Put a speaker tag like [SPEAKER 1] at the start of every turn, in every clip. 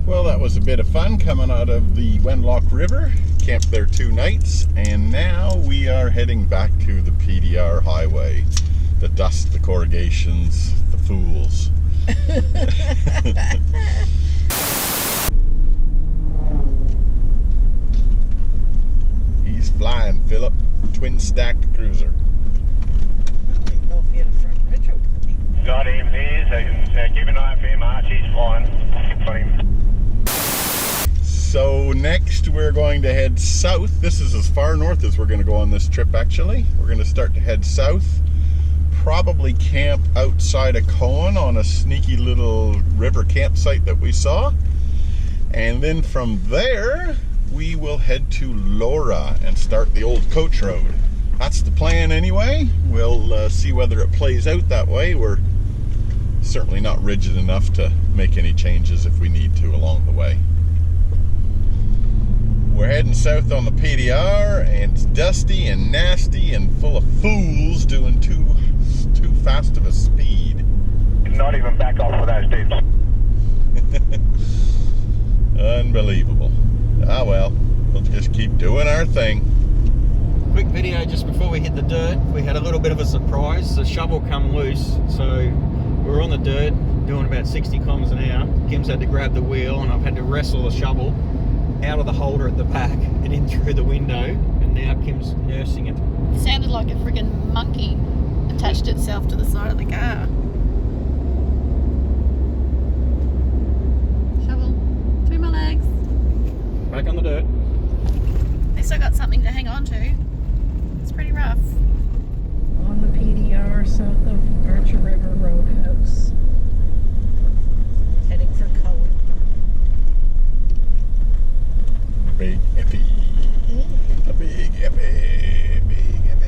[SPEAKER 1] Well, that was a bit of fun coming out of the Wenlock River. Camped there 2 nights, and now we are heading back to the PDR highway. The dust, the corrugations, the fools. He's flying, Philip. Twin stacked cruiser.
[SPEAKER 2] I don't know if he had a front retro.
[SPEAKER 3] Got him here, so keep an eye for him, Archie's flying. Got him.
[SPEAKER 1] So next we're going to head south. This is as far north as we're going to go on this trip actually. We're going to start to head south. Probably camp outside of Cohen on a sneaky little river campsite that we saw. And then from there we will head to Laura and start the old coach road. That's the plan anyway. We'll see whether it plays out that way. We're certainly not rigid enough to make any changes if we need to along the way. We're heading south on the PDR, and it's dusty and nasty and full of fools doing too fast of a speed.
[SPEAKER 3] Not even back off with those dudes.
[SPEAKER 1] Unbelievable. Ah well, we'll just keep doing our thing.
[SPEAKER 4] Quick video just before we hit the dirt. We had a little bit of a surprise. The shovel come loose, so we were on the dirt doing about 60 kilometers an hour. Kim's had to grab the wheel, and I've had to wrestle the shovel out of the holder at the back and in through the window, and now Kim's nursing it.
[SPEAKER 5] It sounded like a friggin' monkey attached itself to the side of the car. Shovel between my legs.
[SPEAKER 4] Back on the dirt.
[SPEAKER 5] At least I got something to hang on to. It's pretty rough.
[SPEAKER 2] On the PDR south of Archer River Roadhouse. Heading for Cohen.
[SPEAKER 1] Big hippie. A big hippie. Big hippie.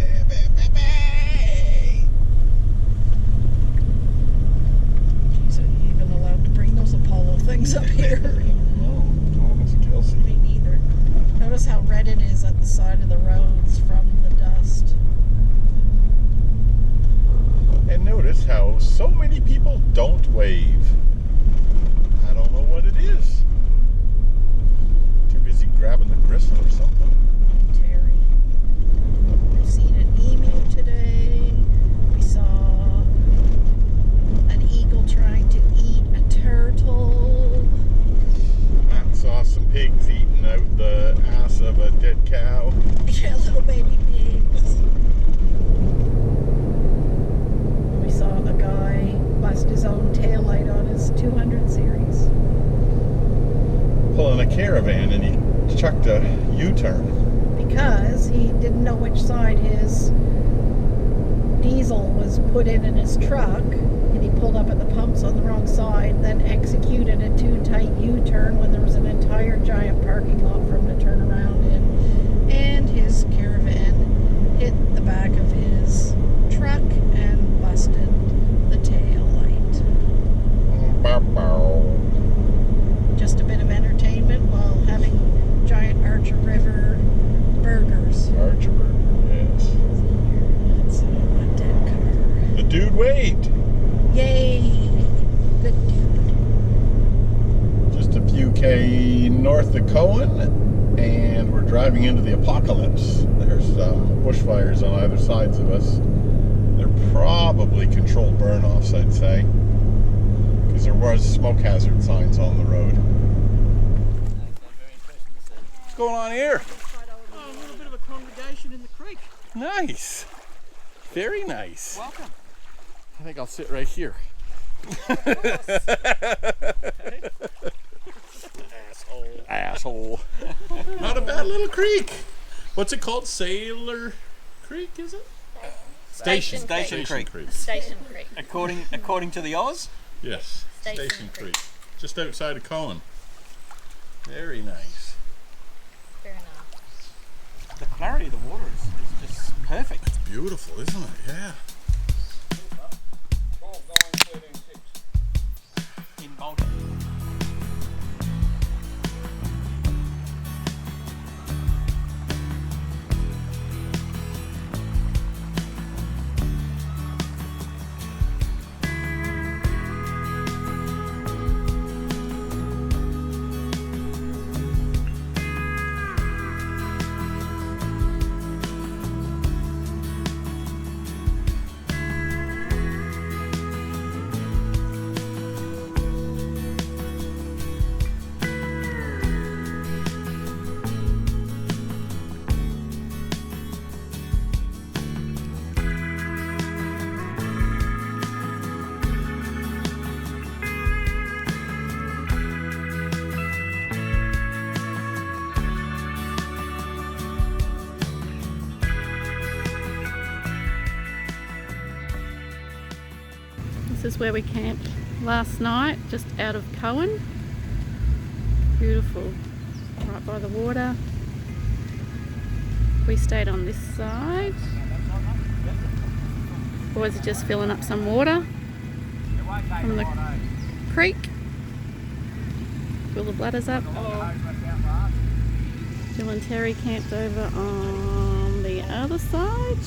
[SPEAKER 2] Jeez, are you even allowed to bring those Apollo things up here?
[SPEAKER 1] No, Thomas Kelsey.
[SPEAKER 2] Me neither. Notice how red it is at the side of the roads from the dust.
[SPEAKER 1] And notice how so many people don't wave. I don't know what it is. Too busy grabbing the gristle or something.
[SPEAKER 2] Terry. We've seen an emu today. We saw an eagle trying to eat a turtle.
[SPEAKER 1] I saw some pigs eating out the ass of a dead cow.
[SPEAKER 2] Yeah, little baby pigs. We saw a guy bust his own taillight on his 200 series.
[SPEAKER 1] Pulling a caravan, and he chucked a U-turn.
[SPEAKER 2] Because he didn't know which side his diesel was put in his truck, and he pulled up at the pumps on the wrong side, then executed a too tight U-turn when there was an entire giant parking lot for him to turn around in, and his caravan hit the back of his truck and busted the tail light. Just a bit of entertainment while having giant Archer River burgers.
[SPEAKER 1] Archer River, yes.
[SPEAKER 2] That's a dead car.
[SPEAKER 1] The dude waved.
[SPEAKER 2] Yay! Good dude.
[SPEAKER 1] Just a few K north of Cohen, and we're driving into the apocalypse. There's bushfires on either sides of us. They're probably controlled burn-offs, I'd say, because there was smoke hazard signs on the road. What's going on here?
[SPEAKER 4] Oh, a little bit of a congregation in the creek.
[SPEAKER 1] Nice. Very nice.
[SPEAKER 4] Welcome.
[SPEAKER 1] I think I'll sit right here. Asshole. Not a bad little creek. What's it called? Sailor Creek, is it?
[SPEAKER 5] Station
[SPEAKER 4] Creek.
[SPEAKER 5] Station Creek.
[SPEAKER 4] According to the Oz.
[SPEAKER 1] Yes.
[SPEAKER 5] Station
[SPEAKER 1] Creek. Just outside of Cohen. Very nice.
[SPEAKER 5] Very nice.
[SPEAKER 4] The clarity of the water is just perfect.
[SPEAKER 1] It's beautiful, isn't it? Yeah.
[SPEAKER 4] In Bolton.
[SPEAKER 5] This is where we camped last night, just out of Cohen. Beautiful, right by the water. We stayed on this side. Boys are just filling up some water from the creek. Fill the bladders up. Jill and Terry camped over on the other side.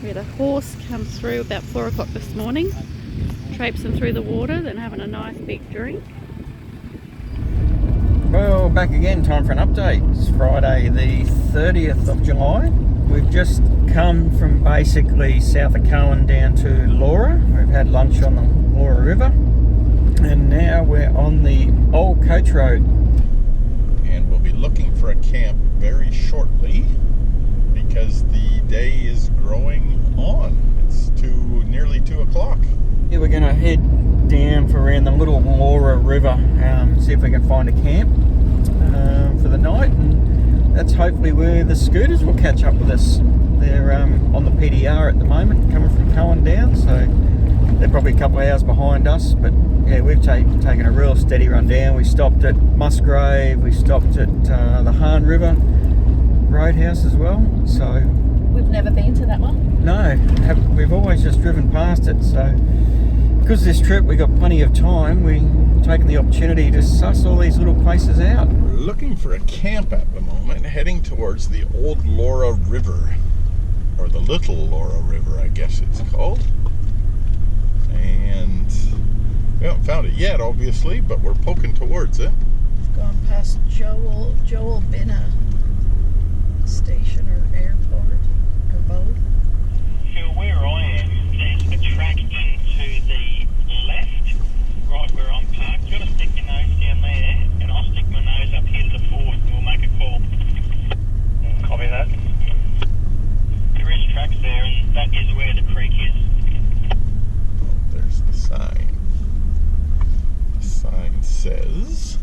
[SPEAKER 5] We had a horse come through about 4 o'clock this morning, traipsing through the water, then having a nice big drink.
[SPEAKER 4] Well, back again, time for an update. It's Friday the 30th of July. We've just come from basically south of Cohen down to Laura. We've had lunch on the Laura River. And now we're on the old coach road.
[SPEAKER 1] And we'll be looking for a camp very shortly because the day is growing on. It's nearly 2 o'clock.
[SPEAKER 4] Yeah, we're going to head down for around the little Laura River, see if we can find a camp for the night. And that's hopefully where the scooters will catch up with us. They're on the PDR at the moment, coming from Cohen down, so they're probably a couple of hours behind us. But yeah, we've taken a real steady run down. We stopped at Musgrave, we stopped at the Han River Roadhouse as well. So
[SPEAKER 2] We've never been to that one.
[SPEAKER 4] no, we've always just driven past it. So because this trip we got plenty of time, we've taken the opportunity to suss all these little places out.
[SPEAKER 1] We're looking for a camp at the moment, heading towards the old Laura River, or the little Laura River, I guess it's called. And we haven't found it yet, obviously, but we're poking towards it.
[SPEAKER 2] We've gone past Joel Binna station or airport or boat.
[SPEAKER 3] Phil, where I am, there's a track into the left, right where I'm parked. You want to stick your nose down there, and I'll stick my nose up here to the fourth, and we'll make a call. Copy that. There is tracks there, and that is where the creek is.
[SPEAKER 1] Oh, there's the sign. The sign says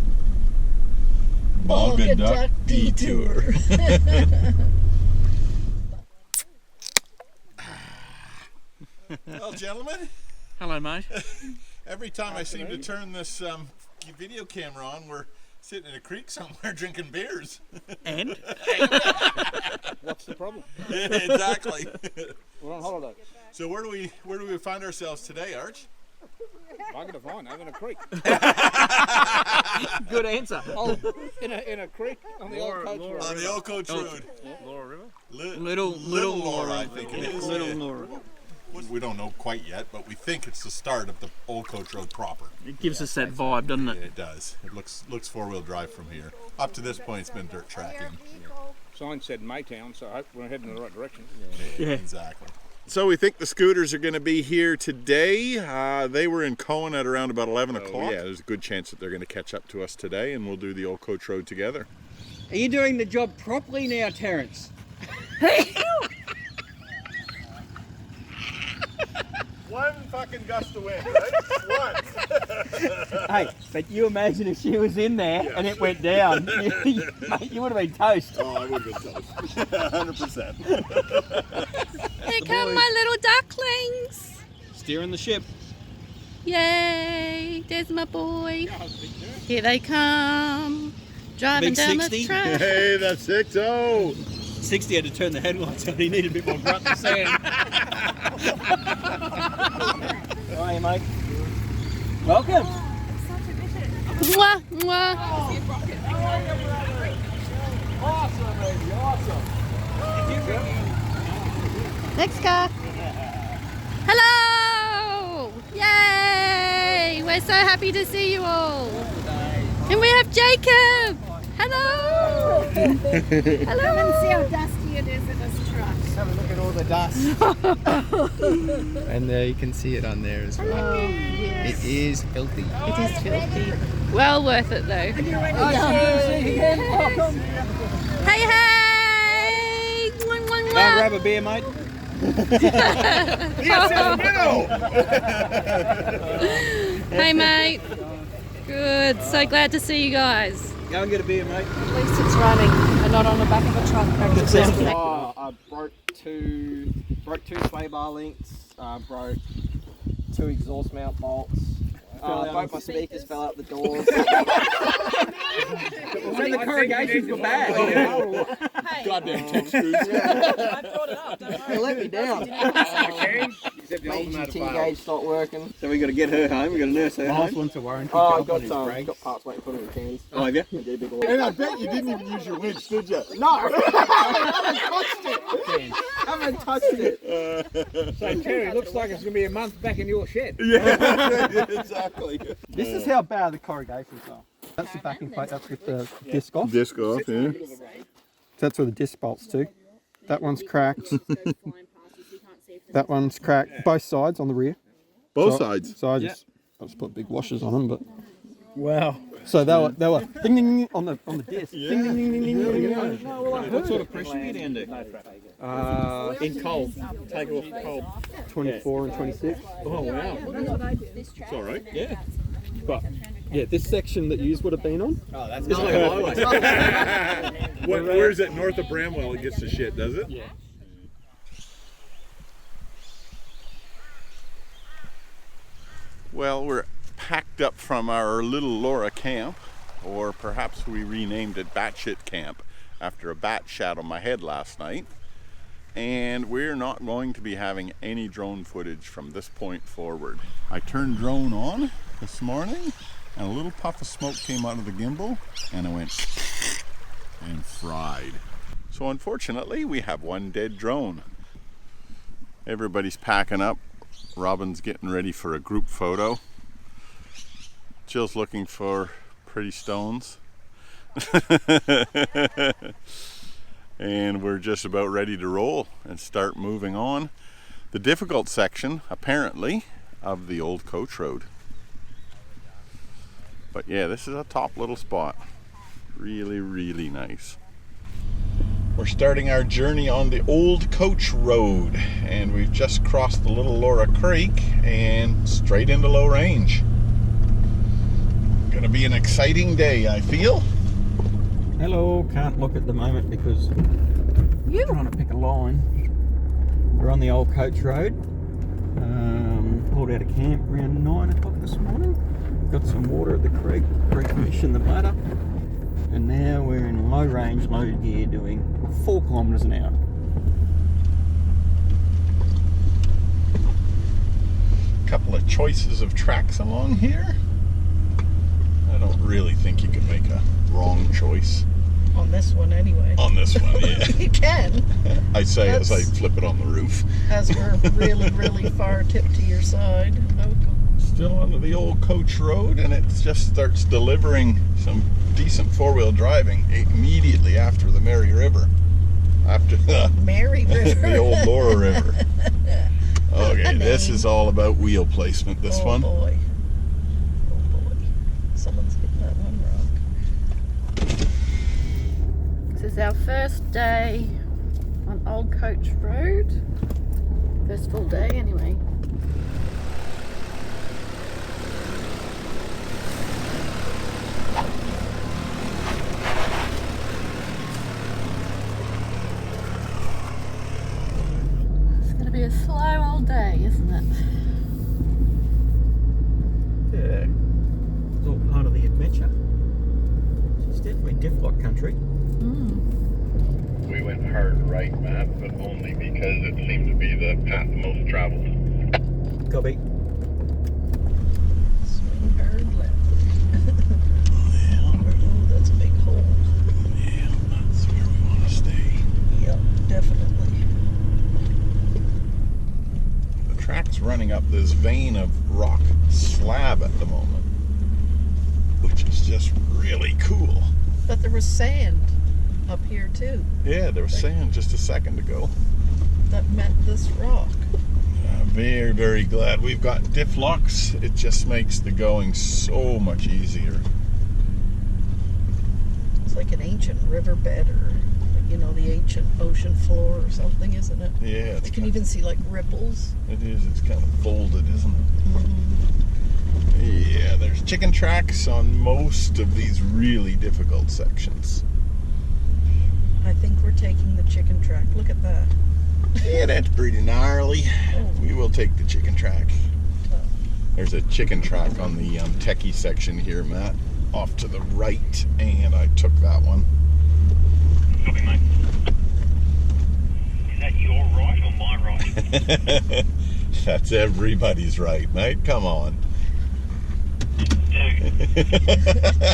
[SPEAKER 1] Bulgaduck Detour. Well, gentlemen,
[SPEAKER 4] Hello, mate.
[SPEAKER 1] every time I seem to turn this video camera on, we're sitting in a creek somewhere drinking beers.
[SPEAKER 4] And?
[SPEAKER 6] What's the problem?
[SPEAKER 1] Exactly.
[SPEAKER 6] We're on holiday.
[SPEAKER 1] So where do we find ourselves today, Arch?
[SPEAKER 6] I'm gonna find I'm in a creek.
[SPEAKER 4] Good answer.
[SPEAKER 6] Oh, in a creek on the old coach road.
[SPEAKER 1] On the old coach road.
[SPEAKER 6] Laura River.
[SPEAKER 4] Little
[SPEAKER 1] Laura, I think it is.
[SPEAKER 4] Little Laura.
[SPEAKER 1] We don't know quite yet, but we think it's the start of the old coach road proper.
[SPEAKER 4] It gives us that vibe, doesn't it?
[SPEAKER 1] It does. It looks 4-wheel drive from here. Up to this point, it's been dirt tracking.
[SPEAKER 6] Sign said Maytown, so I hope we're heading in the right direction.
[SPEAKER 4] Yeah.
[SPEAKER 1] Exactly. So we think the scooters are going to be here today. They were in Cohen at around about 11 o'clock. Yeah, there's a good chance that they're going to catch up to us today, and we'll do the old coach road together.
[SPEAKER 4] Are you doing the job properly now, Terence?
[SPEAKER 1] One fucking gust of wind, right? One.
[SPEAKER 4] Hey, but you imagine if she was in there and it went down, mate, you would have been toast.
[SPEAKER 1] Oh, I would have been toast. 100%.
[SPEAKER 5] Here come my little ducklings.
[SPEAKER 4] Steering the ship.
[SPEAKER 5] Yay, there's my boy. Here they come. Driving
[SPEAKER 4] Big
[SPEAKER 5] down
[SPEAKER 4] 60.
[SPEAKER 5] the track.
[SPEAKER 1] Hey, that's 6-0.
[SPEAKER 4] 60 had to turn the headlights on. He needed a bit more grunt than sand. How are you, mate? Welcome.
[SPEAKER 5] Mwah, mwah.
[SPEAKER 6] Awesome, baby, awesome.
[SPEAKER 5] Next car. Hello! Yay! We're so happy to see you all. And we have Jacob. Hello. Hello.
[SPEAKER 2] Come and see how dusty it is in this truck.
[SPEAKER 7] Have a look at all the dust. And you can see it on there as well.
[SPEAKER 5] Oh, yes.
[SPEAKER 7] It is filthy.
[SPEAKER 5] It is filthy. Well worth it though. Hey, hey! Mwah, mwah,
[SPEAKER 4] Go
[SPEAKER 5] mwah.
[SPEAKER 4] grab a beer, mate.
[SPEAKER 5] Hey, mate. Good. So glad to see you guys.
[SPEAKER 4] Go and get a beer, mate.
[SPEAKER 2] At least it's running and not on the back of a truck.
[SPEAKER 4] I broke two sway bar links, broke 2 exhaust mount bolts. Both my speakers fell out the doors. So the corrugations were bad.
[SPEAKER 1] Goddamn tech screws.
[SPEAKER 2] I brought it up, don't worry.
[SPEAKER 4] They let me down.
[SPEAKER 6] Except the old
[SPEAKER 4] GT gauge stopped working. So we got to get her home. We got to nurse her home.
[SPEAKER 7] One's a warranty.
[SPEAKER 4] Oh, I've got parts waiting for the cans. Oh, have you? Did a big order.
[SPEAKER 1] And I bet you didn't even use your winch, did you?
[SPEAKER 4] No! I haven't touched it.
[SPEAKER 6] So Terry, looks like it's going to be a month back in your shed.
[SPEAKER 1] Yeah, exactly.
[SPEAKER 8] This is how bad the corrugations are. That's the backing plate, that's with the disc off.
[SPEAKER 1] Disc off, yeah.
[SPEAKER 8] That's where the disc bolts to. That one's cracked. That one's cracked. Both sides on the rear.
[SPEAKER 1] Both sides?
[SPEAKER 8] So I just put big washers on them, but... Wow. So they were ding ding ding on the disc.
[SPEAKER 1] Yeah.
[SPEAKER 8] Ding ding ding ding ding ding.
[SPEAKER 4] What sort of pressure you down to? In cold. Take off cold.
[SPEAKER 8] 24 and 26.
[SPEAKER 4] Oh, wow.
[SPEAKER 1] It's all right.
[SPEAKER 4] Yeah.
[SPEAKER 8] But yeah, this section that you would have been on.
[SPEAKER 4] Oh, that's just like a highway.
[SPEAKER 1] Where's it north of Bramwell? It gets the shit, does it?
[SPEAKER 8] Yeah.
[SPEAKER 1] Well, we're packed up from our little Laura camp, or perhaps we renamed it Batshit Camp after a bat shat on my head last night. And we're not going to be having any drone footage from this point forward. I turned drone on this morning and a little puff of smoke came out of the gimbal and it went and fried. So unfortunately we have one dead drone. Everybody's packing up. Robin's getting ready for a group photo. Jill's looking for pretty stones. And we're just about ready to roll and start moving on the difficult section, apparently, of the old coach road. But yeah, this is a top little spot. Really, really nice. We're starting our journey on the old coach road, and we've just crossed the Little Laura Creek and straight into low range. Gonna be an exciting day, I feel.
[SPEAKER 4] Hello, can't look at the moment because I'm trying to pick a line. We're on the old coach road. Pulled out of camp around 9 o'clock this morning. Got some water at the creek, recommissioned the bladder. And now we're in low range, low gear doing 4 kilometres an hour.
[SPEAKER 1] Couple of choices of tracks along here. I don't really think you could make a wrong choice.
[SPEAKER 2] On this one anyway.
[SPEAKER 1] On this one, yeah.
[SPEAKER 2] You can.
[SPEAKER 1] I say as I flip it on the roof.
[SPEAKER 2] As we're really, really far tipped to your side. Oh,
[SPEAKER 1] Still onto the old coach road, and it just starts delivering some decent four-wheel driving immediately after the Mary River. After the
[SPEAKER 2] Mary River.
[SPEAKER 1] the old Laura River. Okay,
[SPEAKER 2] name.
[SPEAKER 1] this is all about wheel placement, this one.
[SPEAKER 2] Boy. Oh boy. Someone's hitting that one rock. This is our first day on Old Coach Road. First full day anyway. It's going to be a slow old day, isn't it?
[SPEAKER 4] Yeah, it's all part of the adventure. It's definitely Diff-lock country.
[SPEAKER 9] We went hard right, Matt, but only because it seemed to be the path most traveled.
[SPEAKER 4] Copy.
[SPEAKER 2] Swing hard left. Oh, that's a big hole.
[SPEAKER 1] Yeah, that's where we want to stay.
[SPEAKER 2] Yep, definitely.
[SPEAKER 1] The track's running up this vein of rock slab at the moment, which is just really cool.
[SPEAKER 2] But there was sand up here too.
[SPEAKER 1] Yeah, there was sand just a second ago.
[SPEAKER 2] That met this rock.
[SPEAKER 1] Very, very glad we've got diff locks. It just makes the going so much easier.
[SPEAKER 2] It's like an ancient riverbed or, you know, the ancient ocean floor or something, isn't it?
[SPEAKER 1] Yeah,
[SPEAKER 2] You can even see like ripples.
[SPEAKER 1] it is. It's kind of folded, isn't it? Yeah, there's chicken tracks on most of these really difficult sections.
[SPEAKER 2] I think we're taking the chicken track. Look at that.
[SPEAKER 1] Yeah, that's pretty gnarly.
[SPEAKER 2] Oh.
[SPEAKER 1] We will take the chicken track. There's a chicken track on the techie section here, Matt, off to the right, and I took that one.
[SPEAKER 3] Copy, mate. Is that your right or my right?
[SPEAKER 1] That's everybody's right, mate. Come on.
[SPEAKER 3] Dude.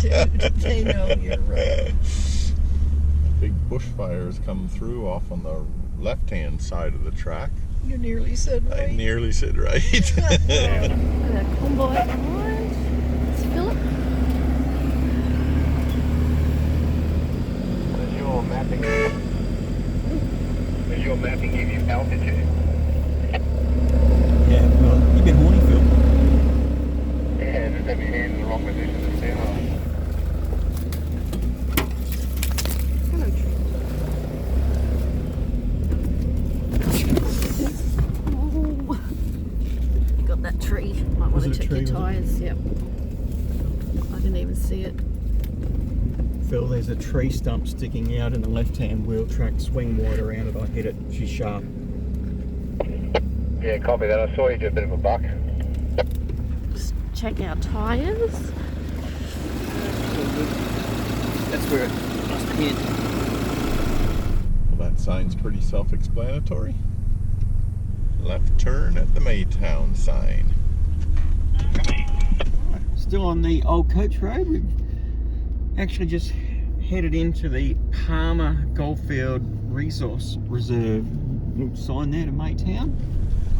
[SPEAKER 2] Dude, they know you're right.
[SPEAKER 1] A big bushfire has come through off on the left-hand side of the track.
[SPEAKER 2] You nearly said right.
[SPEAKER 1] I nearly said right.
[SPEAKER 5] The convoy behind. It's Philip.
[SPEAKER 9] Does your mapping give you altitude?
[SPEAKER 4] Yeah, well, you've been horny, Phil.
[SPEAKER 9] Yeah, just have your hand in the wrong position to stand on.
[SPEAKER 2] Hello, tree.
[SPEAKER 5] Oh. You got that tree. Might want
[SPEAKER 4] Was
[SPEAKER 5] to
[SPEAKER 4] it a
[SPEAKER 5] check
[SPEAKER 4] tree,
[SPEAKER 5] your
[SPEAKER 4] was it?
[SPEAKER 5] tyres. Yep. I didn't even see it.
[SPEAKER 4] Phil, there's a tree stump sticking out in the left-hand wheel track. Swing wide around it. I hit it. She's sharp.
[SPEAKER 9] Yeah, copy that. I saw you do a bit of a buck.
[SPEAKER 5] Just check our tyres.
[SPEAKER 4] That's where it must have hit.
[SPEAKER 1] Well, that sign's pretty self-explanatory. Left turn at the Maytown sign.
[SPEAKER 4] Still on the old coach road. We've actually just headed into the Palmer Goldfield Resource Reserve. Sign there to Maytown.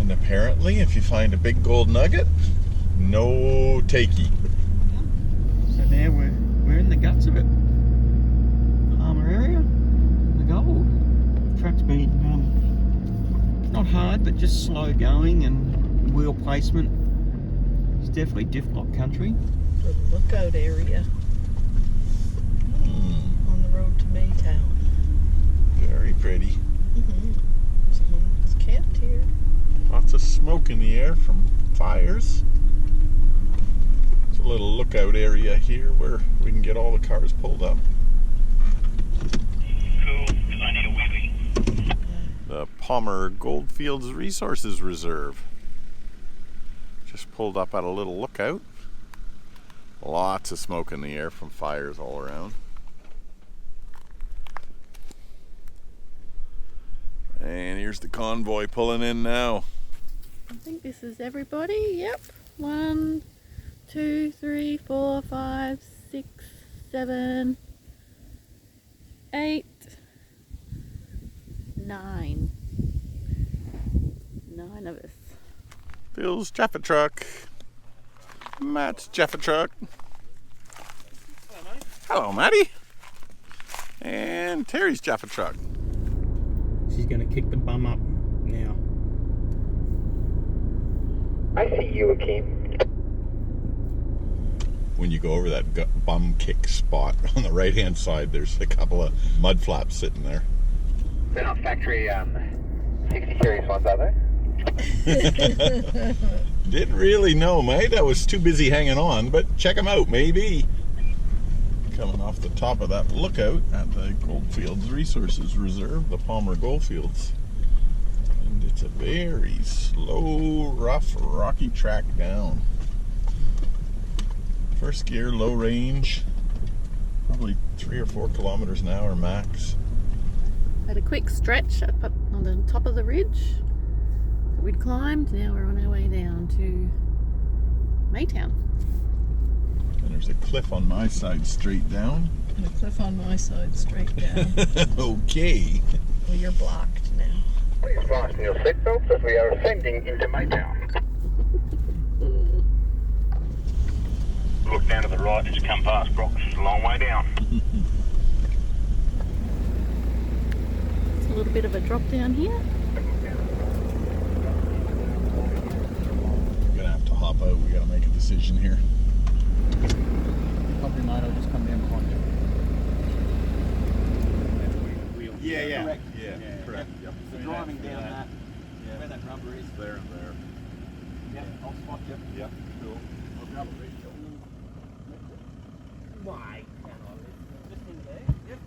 [SPEAKER 1] And apparently, if you find a big gold nugget, no takey.
[SPEAKER 4] So now we're in the guts of it. Palmer area, the gold. Truck's been not hard, but just slow going, and wheel placement. It's definitely Diff-lock country.
[SPEAKER 2] The lookout area on the road to Maytown.
[SPEAKER 1] Very pretty.
[SPEAKER 2] Someone's camped here.
[SPEAKER 1] Lots of smoke in the air from fires. There's a little lookout area here where we can get all the cars pulled up.
[SPEAKER 3] Cool, because I need a wheelie.
[SPEAKER 1] The Palmer Goldfields Resources Reserve. Just pulled up at a little lookout. Lots of smoke in the air from fires all around. And here's the convoy pulling in now.
[SPEAKER 5] I think this is everybody. Yep. 1, 2, 3, 4, 5, 6, 7, 8, 9. 9 of us.
[SPEAKER 1] Phil's Jaffa truck. Matt's Jaffa truck. Hello, Matty. And Terry's Jaffa truck.
[SPEAKER 4] She's going to kick the bum up now.
[SPEAKER 9] I see you, Akeem.
[SPEAKER 1] When you go over that bum kick spot on the right hand side, there's a couple of mud flaps sitting there.
[SPEAKER 9] They're not factory 60 series ones, are they?
[SPEAKER 1] Didn't really know, mate. I was too busy hanging on, but check them out, maybe. Coming off the top of that lookout at the Goldfields Resources Reserve, the Palmer Goldfields. And it's a very slow, rough, rocky track down. First gear, low range, probably 3 or 4 kilometers an hour max.
[SPEAKER 5] Had a quick stretch up on the top of the ridge that we'd climbed. Now we're on our way down to Maytown.
[SPEAKER 1] And there's a cliff on my side straight down.
[SPEAKER 2] And a cliff on my side straight down.
[SPEAKER 1] Okay.
[SPEAKER 2] Well, you're blocked now.
[SPEAKER 9] Please fasten your seatbelts as we are ascending into Maytown.
[SPEAKER 3] Look down to the right as you come past Brock. It's a long way down.
[SPEAKER 5] It's a little bit of a drop down here.
[SPEAKER 1] Gonna have to hop out. We gotta make a decision here.
[SPEAKER 7] Probably might have just come down behind you.
[SPEAKER 1] Yeah.
[SPEAKER 4] Correct.
[SPEAKER 1] Yeah, correct. Yep.
[SPEAKER 4] So driving down that, where that rubber is.
[SPEAKER 1] There and there.
[SPEAKER 4] Yep, I'll spot you.
[SPEAKER 1] Yep, cool.
[SPEAKER 4] Why? Just in there. Yep.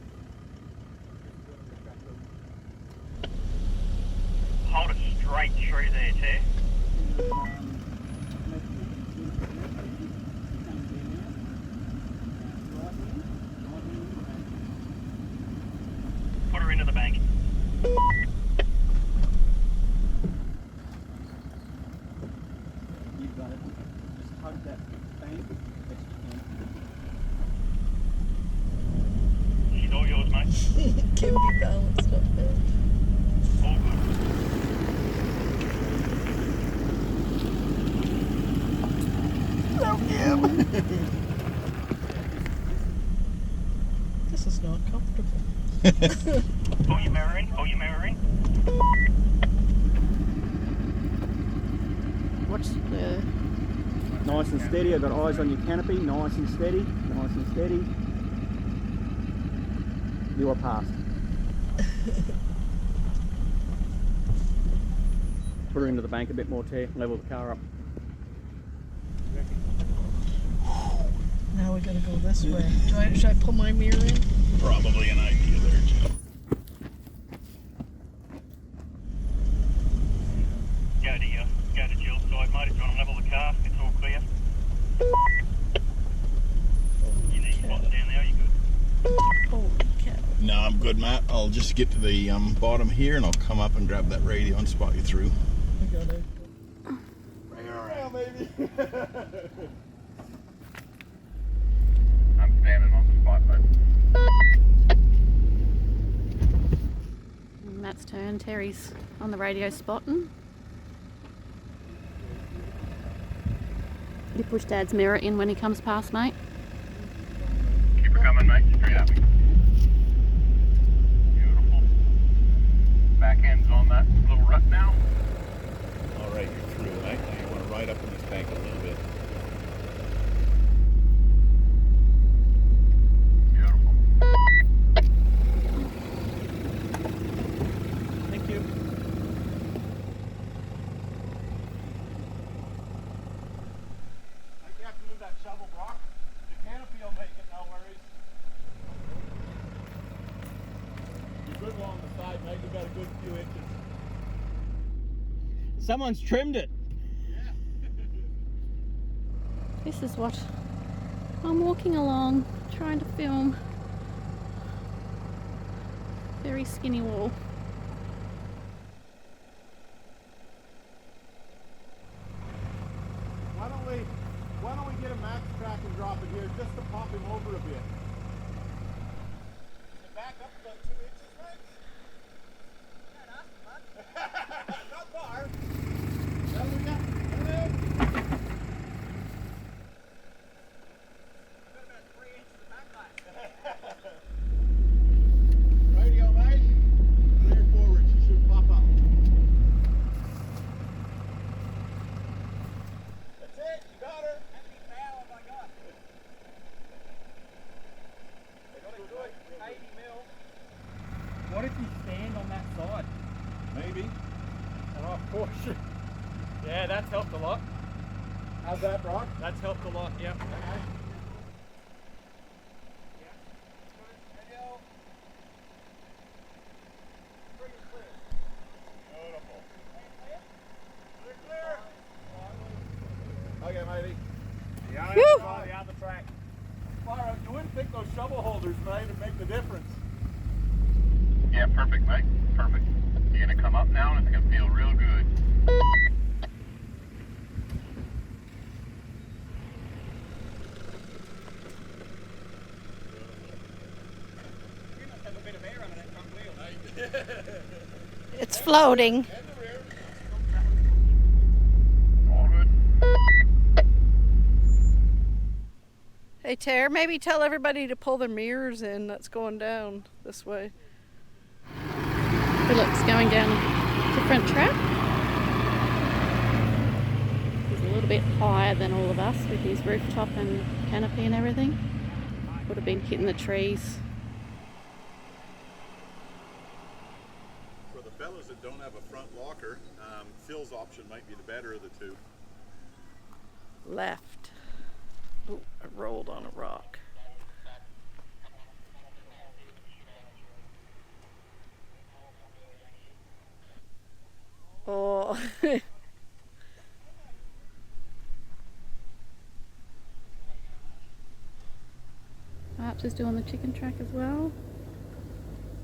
[SPEAKER 2] This is not comfortable.
[SPEAKER 3] Pull your mirror in, pull your mirror in.
[SPEAKER 5] Watch the.
[SPEAKER 4] Nice and steady. I've got eyes on your canopy. Nice and steady. Nice and steady. You are passed. Put her into the bank a bit more, T. Level the car up.
[SPEAKER 2] Now we gotta go this way. Should I pull my mirror in?
[SPEAKER 1] Probably an idea there, Jill.
[SPEAKER 3] Go to Jill's side, mate. If you want to level the car, it's all clear. You need spots down there, are you good?
[SPEAKER 2] Holy cow.
[SPEAKER 1] No, I'm good, Matt. I'll just get to the bottom here and I'll come up and grab that radio and spot you through.
[SPEAKER 2] I got it.
[SPEAKER 1] Bring her around, baby.
[SPEAKER 9] I'm standing on the spot, bud.
[SPEAKER 5] Matt's turn. Terry's on the radio spotting. You push Dad's mirror in when he comes past, mate.
[SPEAKER 9] Keep her coming, mate. Straight up. Beautiful. Back end's on that little rut now.
[SPEAKER 1] All right, you're through, right? Now you want to ride up in this bank a little bit.
[SPEAKER 9] Beautiful.
[SPEAKER 4] Thank you.
[SPEAKER 1] You have to move that shovel, Brock. The canopy will make it, no worries. You're good along the side, mate. You got a good few inches.
[SPEAKER 4] Someone's trimmed it.
[SPEAKER 5] This is what I'm walking along, trying to film. Very skinny wall.
[SPEAKER 1] Why don't we get a max track and drop it here just to pop him over a bit? Back up about 2 inches, right? Not far. There we go. Radio, mate. Clear forward. She should pop up. That's it. You got her.
[SPEAKER 4] What if you stand on that side?
[SPEAKER 1] Maybe.
[SPEAKER 4] Oh, poor shit. Yeah, that's helped a lot.
[SPEAKER 1] How's that, Brock?
[SPEAKER 4] That's helped a lot, yep.
[SPEAKER 1] Beautiful. Clear. Okay, matey.
[SPEAKER 5] Woo!
[SPEAKER 1] On the track. Far out. You wouldn't think those shovel holders, mate, would make the difference.
[SPEAKER 9] Yeah, perfect, mate. Perfect. You're gonna come up now and it's gonna feel real good.
[SPEAKER 4] You must have a bit of air under that front wheel.
[SPEAKER 2] It's floating.
[SPEAKER 9] All good.
[SPEAKER 2] Hey, Tara, maybe tell everybody to pull their mirrors in. That's going down this way.
[SPEAKER 5] Philip's going down to Frenchmans Track. He's a little bit higher than all of us with his rooftop and canopy and everything. Would have been hitting the trees.
[SPEAKER 1] For the fellas that don't have a front locker, Phil's option might be the better of the two.
[SPEAKER 2] Left. Ooh, I rolled on a rock. Oh.
[SPEAKER 5] Perhaps is doing the chicken track as well.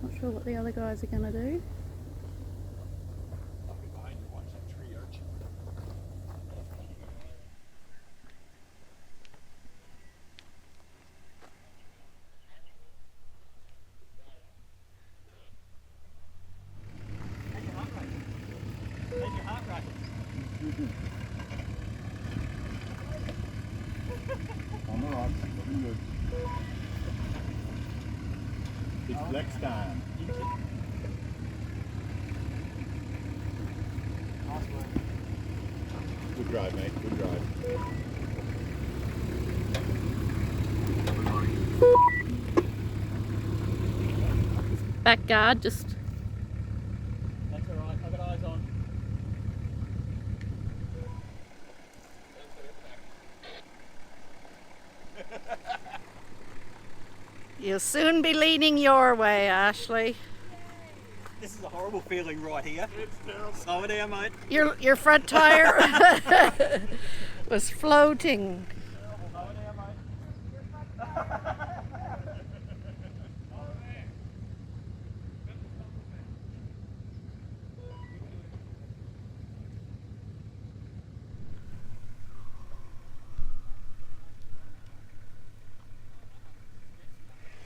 [SPEAKER 5] Not sure what the other guys are going to do.
[SPEAKER 1] I'll be behind you, watch that tree arch.
[SPEAKER 4] Make your heart rate.
[SPEAKER 1] On the rocks, looking good. It's flex time. Good drive, mate. Good drive.
[SPEAKER 5] Back guard, just
[SPEAKER 4] That's alright, I've got eyes on.
[SPEAKER 2] You'll soon be leaning your way, Ashley.
[SPEAKER 4] This is a horrible feeling right here. Slow it down, mate.
[SPEAKER 2] Your front tire was floating.
[SPEAKER 4] Slow it down, mate.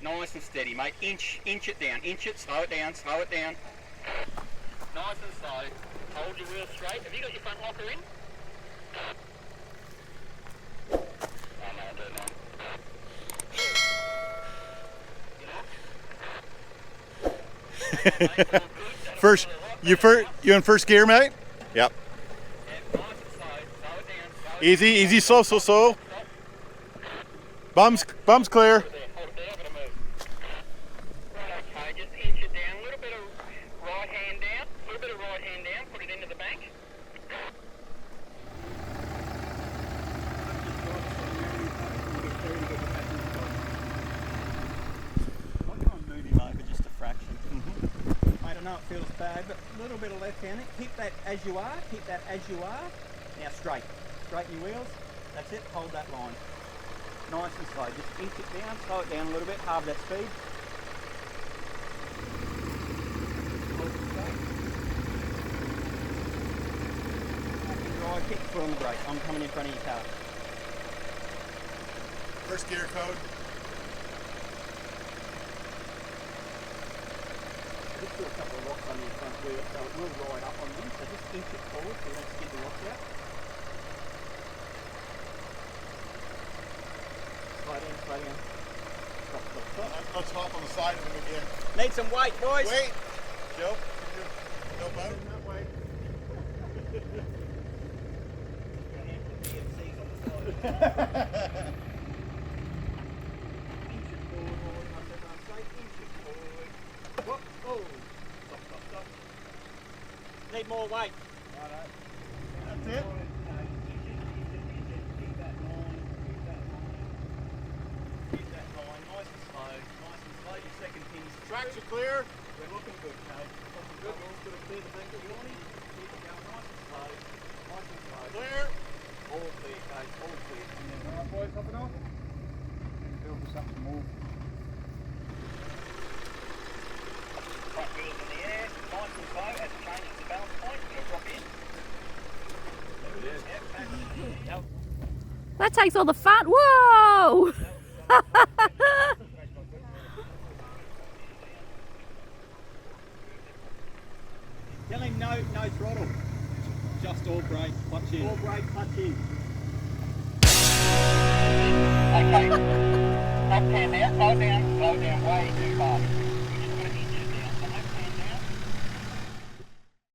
[SPEAKER 4] Nice and steady, mate. Inch it down. Inch it, slow it down, slow it down. Nice and slow. Hold your wheel straight. Have you got your front locker in? Oh no, I don't know.
[SPEAKER 1] First, you in first gear, mate? Yep.
[SPEAKER 4] Yeah, nice and slow. Slow it down. Slow it
[SPEAKER 1] Easy, easy, slow, slow, slow. Bums clear.
[SPEAKER 4] down. Hold it there, I've got to move. Right, okay, just inch it down. A little bit of right hand down. A little bit of right hand down. Put it into the bank. I'm going to move him over just a fraction. I don't know, it feels bad, but a little bit of left hand. Keep that as you are. Keep that as you are. Now straight. Straighten your wheels. That's it. Hold that line. Nice and slow. Just inch it down. Slow it down a little bit. Halve that speed. Hold it straight. Up and dry. Keep your foot on the brake. I'm coming in front of your car.
[SPEAKER 1] First gear code.
[SPEAKER 4] Just do a couple of rocks on your front wheel so it will ride up on them. So just inch it forward so you don't skid the rocks out. Slow down, slow down. Stop, stop, stop.
[SPEAKER 1] Let's hop on the side of him again.
[SPEAKER 4] Need some weight, boys.
[SPEAKER 1] Wait. Joe, help out. Wait.
[SPEAKER 4] Inch it forward, boys. Once everyone's straight, inch it forward. Whoop, oh. Stop, stop, stop. Need more weight.
[SPEAKER 1] That's it.
[SPEAKER 4] Keep that line nice and slow. Nice and slow. Your second pin's
[SPEAKER 1] Tracks are clear.
[SPEAKER 4] We're looking good, Kate. Looking good. We're going to clear the bank of the awning. Keep it going nice and slow. Nice and slow.
[SPEAKER 1] Clear.
[SPEAKER 4] All clear, Kate. All clear.
[SPEAKER 7] Alright boys, hopping off. Build us up some more.
[SPEAKER 3] Front wheels in the air, nice and slow. As it changes the balance point, it'll drop in.
[SPEAKER 4] There it is.
[SPEAKER 3] Yep, back.
[SPEAKER 4] Yep.
[SPEAKER 5] that takes all the fun. Whoa!
[SPEAKER 4] Tell him no throttle. Just all brake, clutch in. All brake, clutch in.
[SPEAKER 3] Okay. Left hand out, slow down way too fast.